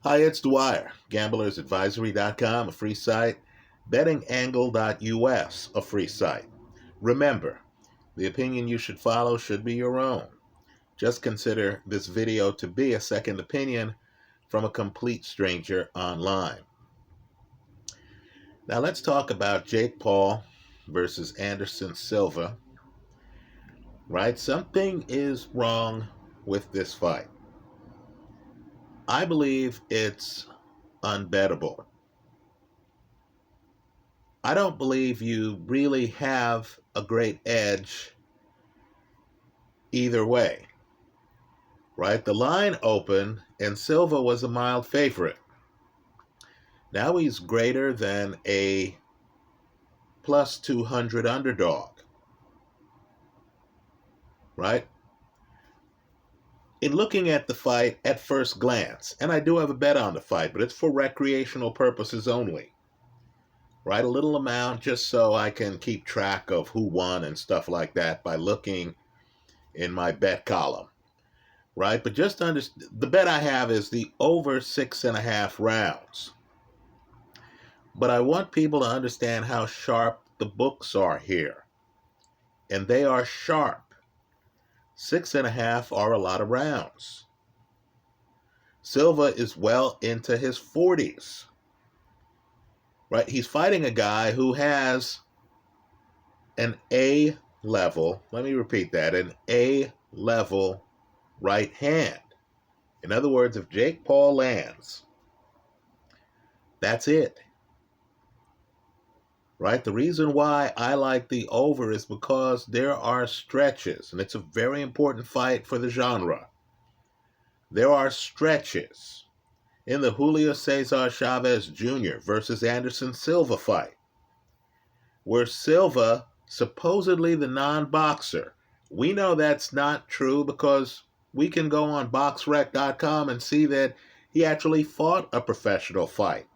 Hi, it's Dwyer, gamblersadvisory.com, a free site, bettingangle.us, a free site. Remember, the opinion you should follow should be your own. Just consider this video to be a second opinion from a complete stranger online. Now let's talk about Jake Paul versus Anderson Silva. Right? Something is wrong with this fight. I believe it's unbettable. I don't believe you really have a great edge either way, right? The line opened and Silva was a mild favorite. Now he's greater than a plus 200 underdog, right? In looking at the fight at first glance, and I do have a bet on the fight, but it's for recreational purposes only, right? A little amount just so I can keep track of who won and stuff like that by looking in my bet column, right? But just understand, the bet I have is the over 6.5 rounds. But I want people to understand how sharp the books are here. And they are sharp. 6.5 are a lot of rounds. Silva is well into his 40s, right? He's fighting a guy who has an A level, let me repeat that, an A level right hand. In other words, if Jake Paul lands, that's it. Right? The reason why I like the over is because there are stretches, and it's a very important fight for the genre. There are stretches in the Julio Cesar Chavez Jr. versus Anderson Silva fight, where Silva, supposedly the non-boxer, we know that's not true because we can go on boxrec.com and see that he actually fought a professional fight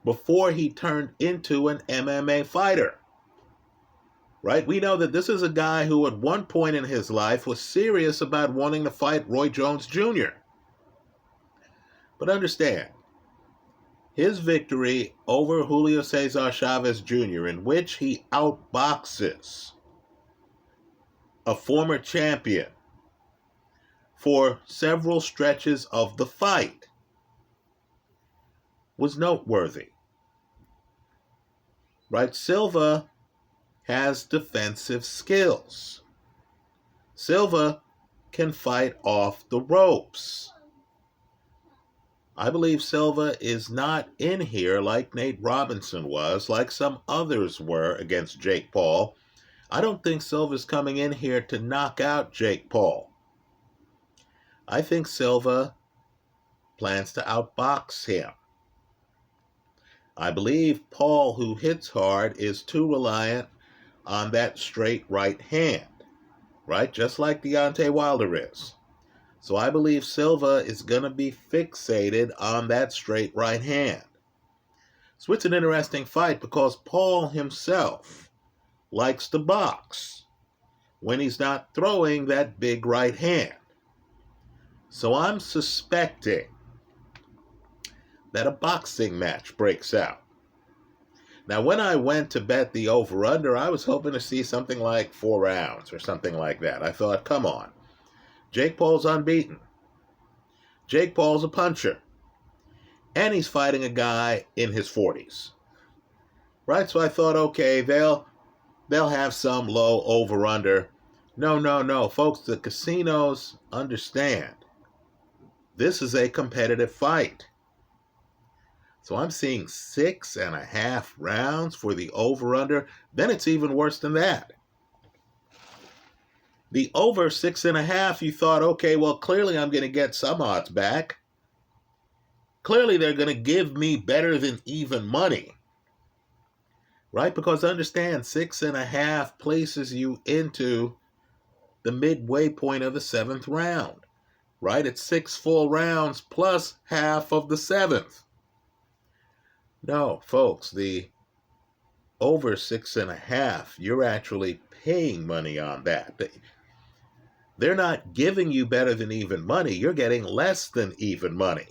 before he turned into an MMA fighter, right? We know that this is a guy who at one point in his life was serious about wanting to fight Roy Jones Jr. But understand, his victory over Julio Cesar Chavez Jr., in which he outboxes a former champion for several stretches of the fight, was noteworthy. Right? Silva has defensive skills. Silva can fight off the ropes. I believe Silva is not in here like Nate Robinson was, like some others were against Jake Paul. I don't think Silva's coming in here to knock out Jake Paul. I think Silva plans to outbox him. I believe Paul, who hits hard, is too reliant on that straight right hand, right? Just like Deontay Wilder is. So I believe Silva is going to be fixated on that straight right hand. So it's an interesting fight because Paul himself likes to box when he's not throwing that big right hand. So I'm suspecting that a boxing match breaks out. Now, when I went to bet the over-under, I was hoping to see something like 4 rounds or something like that. I thought, come on. Jake Paul's unbeaten. Jake Paul's a puncher. And he's fighting a guy in his 40s. Right? So I thought, okay, they'll have some low over-under. No, folks, the casinos understand. This is a competitive fight. So I'm seeing 6.5 rounds for the over-under. Then it's even worse than that. The over 6.5, you thought, okay, well, clearly I'm going to get some odds back. Clearly they're going to give me better than even money. Right? Because understand, 6.5 places you into the midway point of the 7th round. Right? It's 6 full rounds plus half of the 7th. No, folks, the over 6.5, you're actually paying money on that. They're not giving you better than even money. You're getting less than even money.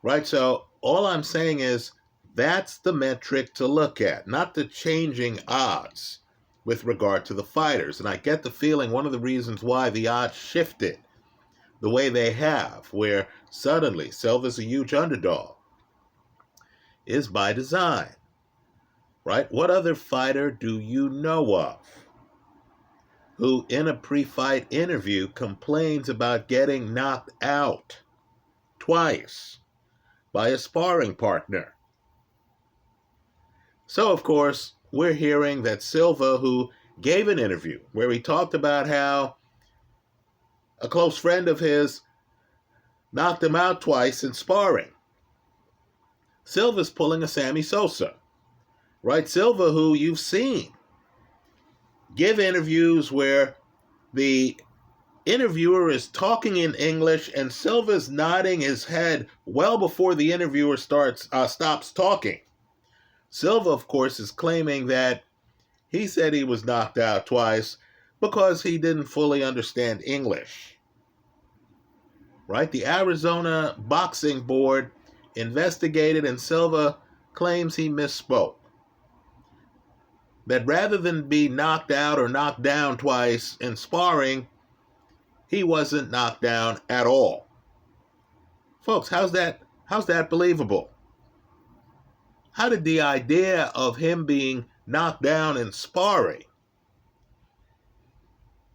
right? So all I'm saying is that's the metric to look at, not the changing odds with regard to the fighters. And I get the feeling one of the reasons why the odds shifted the way they have, where suddenly Silva's a huge underdog, is by design, right? What other fighter do you know of who in a pre-fight interview complains about getting knocked out twice by a sparring partner? So, of course, we're hearing that Silva, who gave an interview where he talked about how a close friend of his knocked him out twice in sparring. Silva's pulling a Sammy Sosa, right? Silva, who you've seen give interviews where the interviewer is talking in English and Silva's nodding his head well before the interviewer stops talking. Silva, of course, is claiming that he said he was knocked out twice because he didn't fully understand English. Right? The Arizona Boxing Board investigated, and Silva claims he misspoke. That rather than be knocked out or knocked down twice in sparring, he wasn't knocked down at all. Folks, how's that believable? How did the idea of him being knocked down in sparring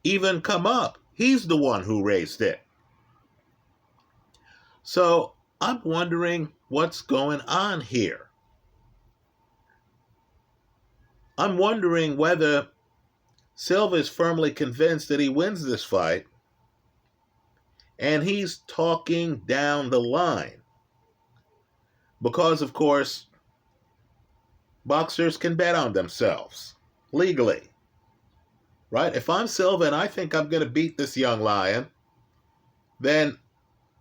even come up? He's the one who raised it. So I'm wondering what's going on here. I'm wondering whether Silva is firmly convinced that he wins this fight, and he's talking down the line. Because, of course, boxers can bet on themselves legally. Right? If I'm Silva and I think I'm going to beat this young lion, then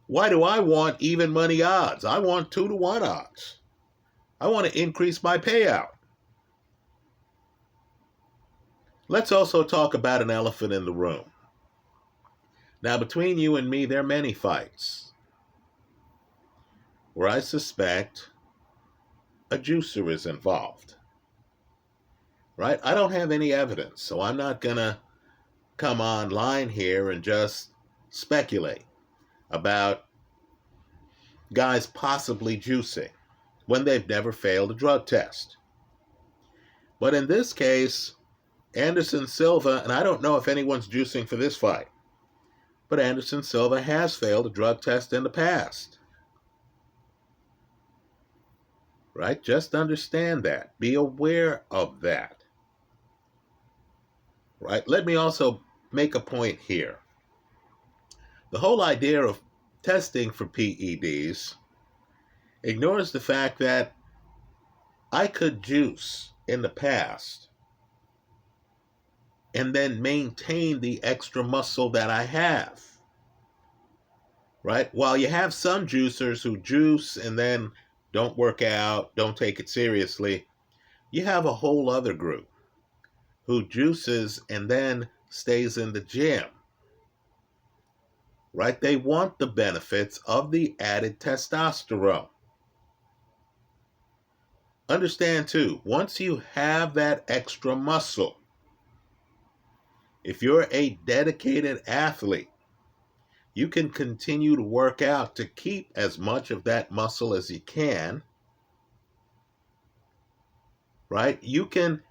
why do I want even money odds? I want 2-to-1 odds. I want to increase my payout. Let's also talk about an elephant in the room. Now, between you and me, there are many fights where I suspect a juicer is involved. Right? I don't have any evidence, so I'm not going to come online here and just speculate about guys possibly juicing when they've never failed a drug test. But in this case, Anderson Silva, and I don't know if anyone's juicing for this fight, but Anderson Silva has failed a drug test in the past. Right? Just understand that. Be aware of that. Right? Let me also make a point here. The whole idea of testing for PEDs ignores the fact that I could juice in the past and then maintain the extra muscle that I have. Right? While you have some juicers who juice and then don't work out, don't take it seriously, you have a whole other group who juices and then stays in the gym. Right? They want the benefits of the added testosterone. Understand too, once you have that extra muscle, if you're a dedicated athlete, you can continue to work out to keep as much of that muscle as you can. Right? You can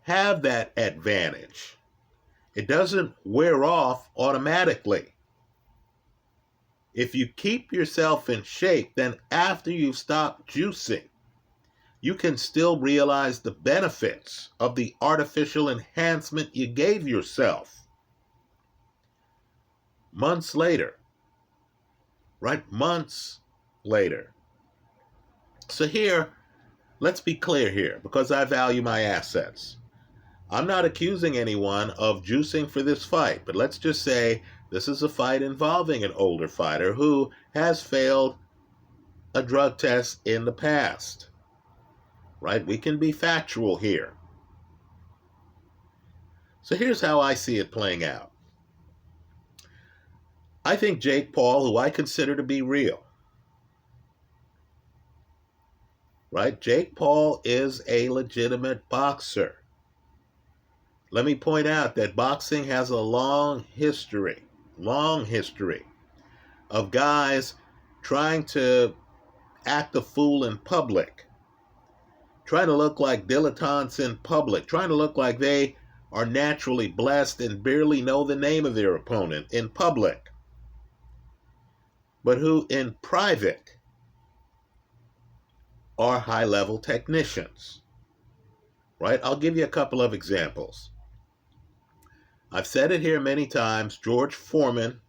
have that advantage. It doesn't wear off automatically. If you keep yourself in shape, then after you've stopped juicing, you can still realize the benefits of the artificial enhancement you gave yourself. Months later. Right? Months later. So here, let's be clear here, because I value my assets. I'm not accusing anyone of juicing for this fight, but let's just say this is a fight involving an older fighter who has failed a drug test in the past. Right? We can be factual here. So here's how I see it playing out. I think Jake Paul, who I consider to be real, right? Jake Paul is a legitimate boxer. Let me point out that boxing has a long history of guys trying to act a fool in public, trying to look like dilettantes in public, trying to look like they are naturally blessed and barely know the name of their opponent in public, but who in private are high-level technicians, right? I'll give you a couple of examples. I've said it here many times. George Foreman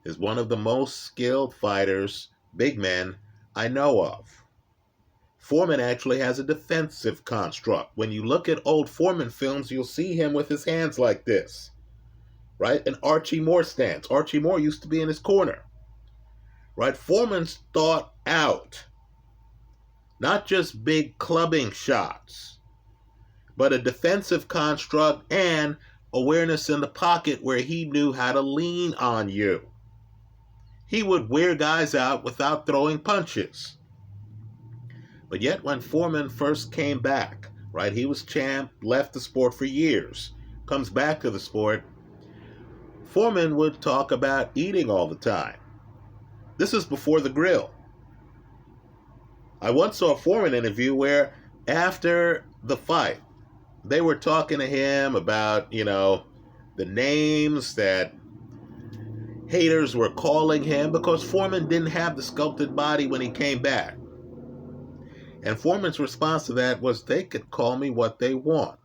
is one of the most skilled fighters, big men, I know of. Foreman actually has a defensive construct. When you look at old Foreman films, you'll see him with his hands like this, right? An Archie Moore stance. Archie Moore used to be in his corner, right? Foreman's thought out, not just big clubbing shots, but a defensive construct and awareness in the pocket where he knew how to lean on you. He would wear guys out without throwing punches. But yet when Foreman first came back, right, he was champ, left the sport for years, comes back to the sport, Foreman would talk about eating all the time. This is before the grill. I once saw a Foreman interview where after the fight, they were talking to him about, the names that haters were calling him because Foreman didn't have the sculpted body when he came back. And Foreman's response to that was, they could call me what they want.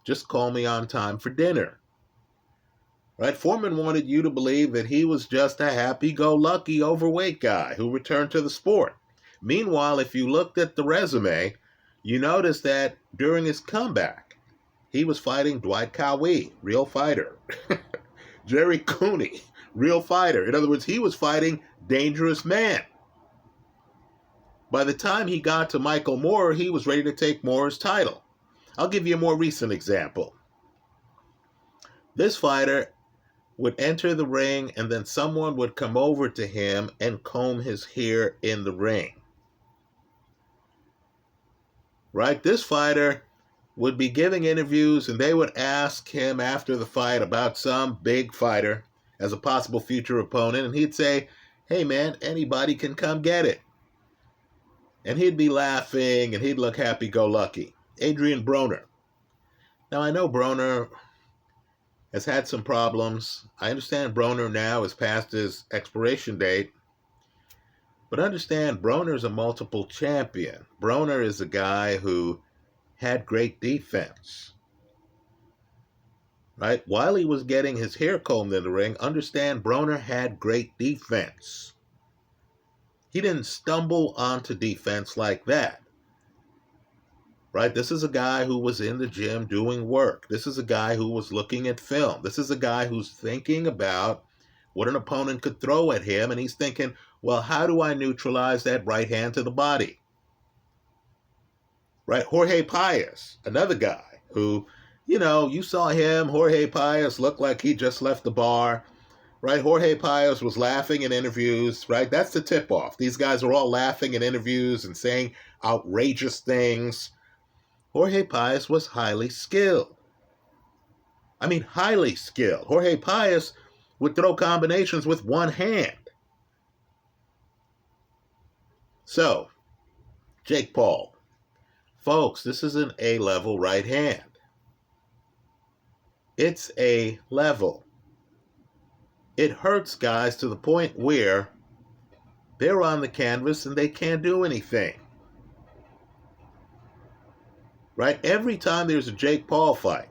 Just call me on time for dinner. Right? Foreman wanted you to believe that he was just a happy-go-lucky overweight guy who returned to the sport. Meanwhile, if you looked at the resume, you notice that during his comeback, he was fighting Dwight Cowie, real fighter. Jerry Cooney, real fighter. In other words, he was fighting dangerous man. By the time he got to Michael Moorer, he was ready to take Moorer's title. I'll give you a more recent example. This fighter would enter the ring and then someone would come over to him and comb his hair in the ring. Right? This fighter would be giving interviews and they would ask him after the fight about some big fighter as a possible future opponent, and he'd say, "Hey man, anybody can come get it." And he'd be laughing and he'd look happy-go-lucky. Adrian Broner. Now I know Broner has had some problems. I understand Broner now is past his expiration date. But understand, Broner's a multiple champion. Broner is a guy who had great defense. Right? While he was getting his hair combed in the ring, understand Broner had great defense. He didn't stumble onto defense like that. Right? This is a guy who was in the gym doing work. This is a guy who was looking at film. This is a guy who's thinking about what an opponent could throw at him, and he's thinking, well, how do I neutralize that right hand to the body? Right? Jorge Paez, another guy who, you saw him, Jorge Paez looked like he just left the bar. Right? Jorge Paez was laughing in interviews, right? That's the tip-off. These guys are all laughing in interviews and saying outrageous things. Jorge Paez was highly skilled. I mean, highly skilled. Jorge Paez would throw combinations with one hand. So, Jake Paul. Folks, this is an A-level right hand. It's A-level. It hurts guys to the point where they're on the canvas and they can't do anything. Right? Every time there's a Jake Paul fight,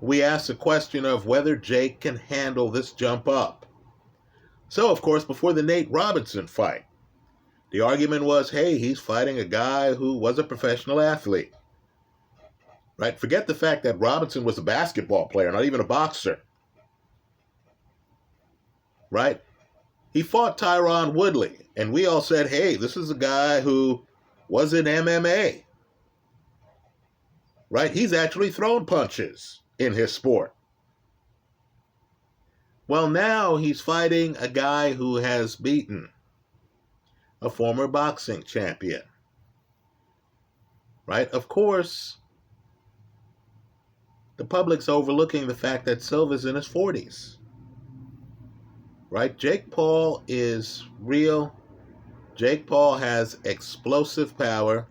we ask the question of whether Jake can handle this jump up. So, of course, before the Nate Robinson fight, the argument was, hey, he's fighting a guy who was a professional athlete. Right? Forget the fact that Robinson was a basketball player, not even a boxer. Right? He fought Tyron Woodley, and we all said, hey, this is a guy who was in MMA. Right? He's actually thrown punches in his sport. Well, now he's fighting a guy who has beaten a former boxing champion. Right? Of course, the public's overlooking the fact that Silva's in his 40s. Right? Jake Paul is real. Jake Paul has explosive power.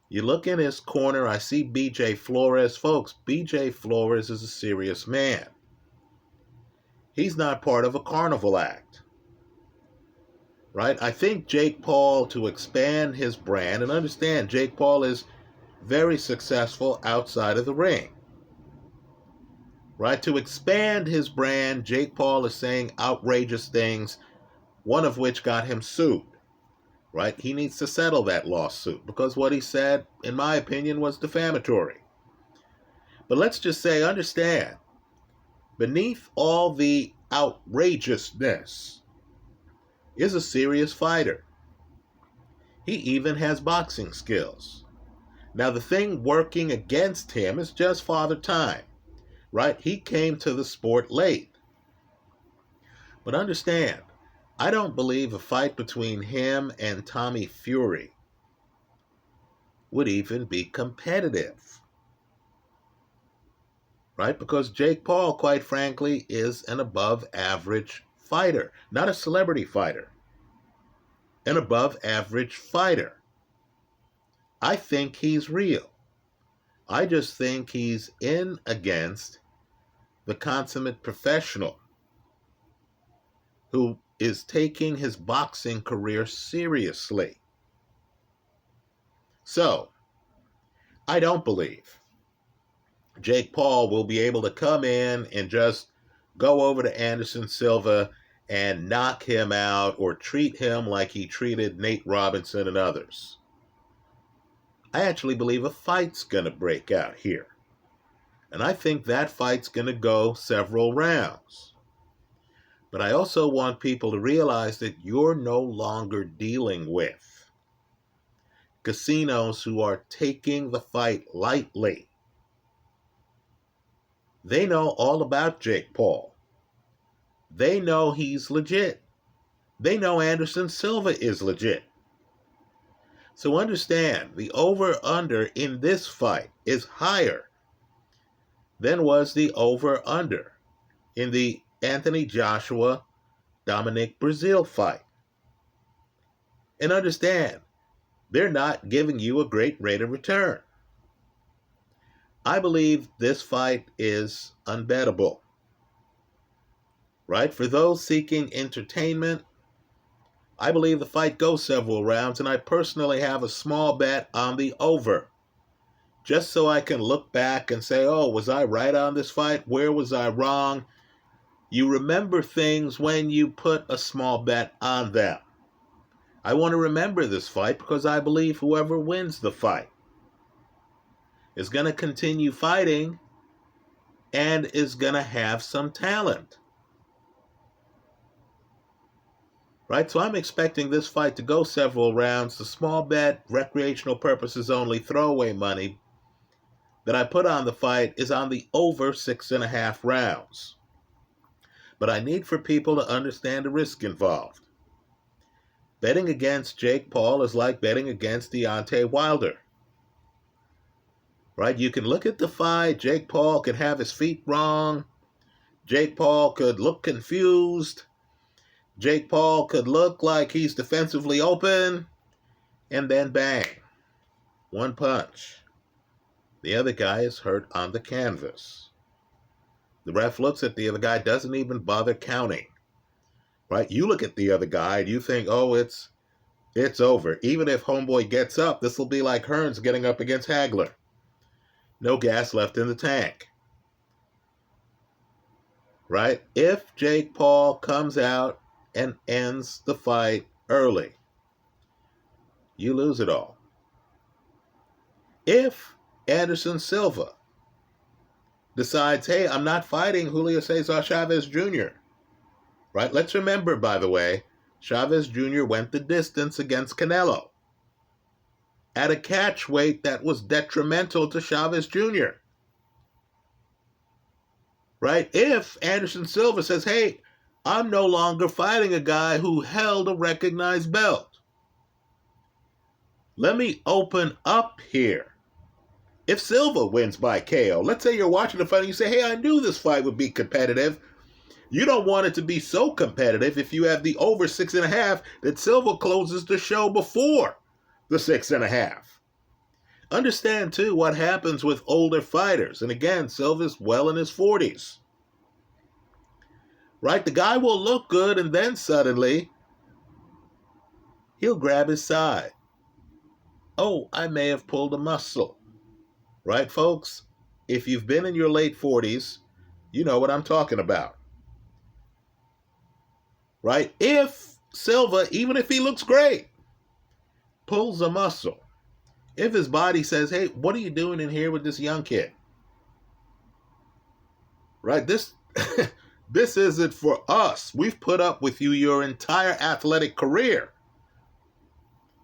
You look in his corner, I see BJ Flores. Folks, BJ Flores is a serious man. He's not part of a carnival act. Right? I think Jake Paul, to expand his brand, and understand Jake Paul is very successful outside of the ring. Right? To expand his brand, Jake Paul is saying outrageous things, one of which got him sued. Right? He needs to settle that lawsuit because what he said, in my opinion, was defamatory. But let's just say, understand, beneath all the outrageousness is a serious fighter. He even has boxing skills. Now, the thing working against him is just Father Time. Right? He came to the sport late. But understand, I don't believe a fight between him and Tommy Fury would even be competitive. Right? Because Jake Paul, quite frankly, is an above-average fighter. Not a celebrity fighter. An above-average fighter. I think he's real. I just think he's in against the consummate professional who is taking his boxing career seriously. So, I don't believe Jake Paul will be able to come in and just go over to Anderson Silva and knock him out or treat him like he treated Nate Robinson and others. I actually believe a fight's going to break out here. And I think that fight's going to go several rounds. But I also want people to realize that you're no longer dealing with casinos who are taking the fight lightly. They know all about Jake Paul. They know he's legit. They know Anderson Silva is legit. So understand, the over-under in this fight is higher than was the over-under in the Anthony Joshua Dominic Breazeale fight. And understand, they're not giving you a great rate of return. I believe this fight is unbettable. Right? For those seeking entertainment, I believe the fight goes several rounds, and I personally have a small bet on the over. Just so I can look back and say, oh, was I right on this fight? Where was I wrong? You remember things when you put a small bet on them. I want to remember this fight because I believe whoever wins the fight is going to continue fighting and is going to have some talent. Right? So I'm expecting this fight to go several rounds. The small bet, recreational purposes only, throwaway money that I put on the fight is on the over 6.5 rounds. But I need for people to understand the risk involved. Betting against Jake Paul is like betting against Deontay Wilder. Right? You can look at the fight. Jake Paul could have his feet wrong. Jake Paul could look confused. Jake Paul could look like he's defensively open. And then bang. One punch. The other guy is hurt on the canvas. The ref looks at the other guy, doesn't even bother counting. Right? You look at the other guy and you think, oh, it's over. Even if homeboy gets up, this will be like Hearns getting up against Hagler. No gas left in the tank. Right? If Jake Paul comes out and ends the fight early, you lose it all. If Anderson Silva decides, hey, I'm not fighting Julio Cesar Chavez Jr., right? Let's remember, by the way, Chavez Jr. went the distance against Canelo at a catch weight that was detrimental to Chavez Jr. Right? If Anderson Silva says, hey, I'm no longer fighting a guy who held a recognized belt. Let me open up here. If Silva wins by KO, let's say you're watching the fight and you say, hey, I knew this fight would be competitive. You don't want it to be so competitive if you have the over 6.5 that Silva closes the show before the 6.5. Understand, too, what happens with older fighters. And again, Silva's well in his 40s. Right? The guy will look good, and then suddenly he'll grab his side. Oh, I may have pulled a muscle. Right, folks? If you've been in your late 40s, you know what I'm talking about. Right? If Silva, even if he looks great, pulls a muscle, if his body says, hey, what are you doing in here with this young kid? Right? This isn't for us. We've put up with you your entire athletic career.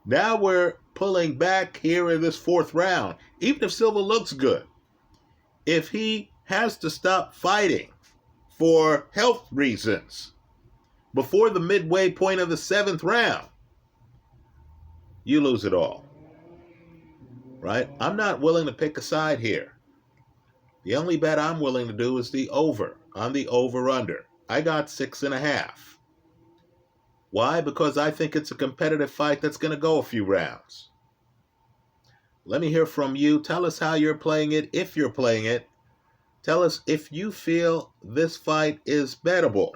Now we're pulling back here in this 4th round. Even if Silva looks good, if he has to stop fighting for health reasons before the midway point of the 7th round, you lose it all. Right? I'm not willing to pick a side here. The only bet I'm willing to do is the over. On the over-under. I got 6.5. Why? Because I think it's a competitive fight that's going to go a few rounds. Let me hear from you. Tell us how you're playing it, if you're playing it. Tell us if you feel this fight is bettable.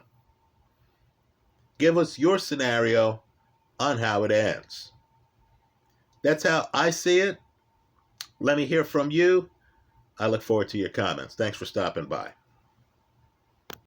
Give us your scenario on how it ends. That's how I see it. Let me hear from you. I look forward to your comments. Thanks for stopping by.